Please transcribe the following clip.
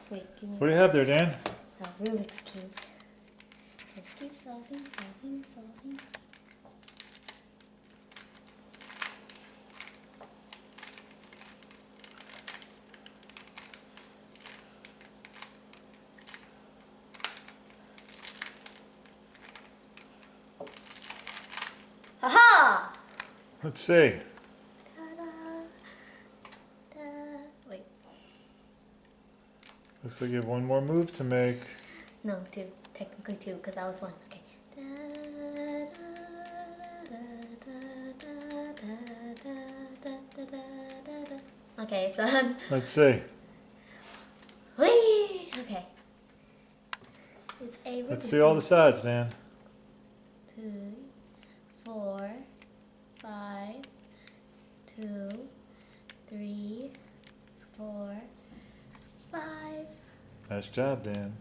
Wait, give me. What do you have there, Dan? Rubik's Cube. Just keep solving, solving, solving. Haha! Let's see. Ta-da! Da. Wait, Looks like you have one more move to make. no, two. Technically two, because that was one. Okay. Okay, it's on. Let's see. Whee! Okay. It's a Rubik's Let's see all the sides, Dan. 2, 4, 5, 2, 3, 4, 5. Nice job, Dan.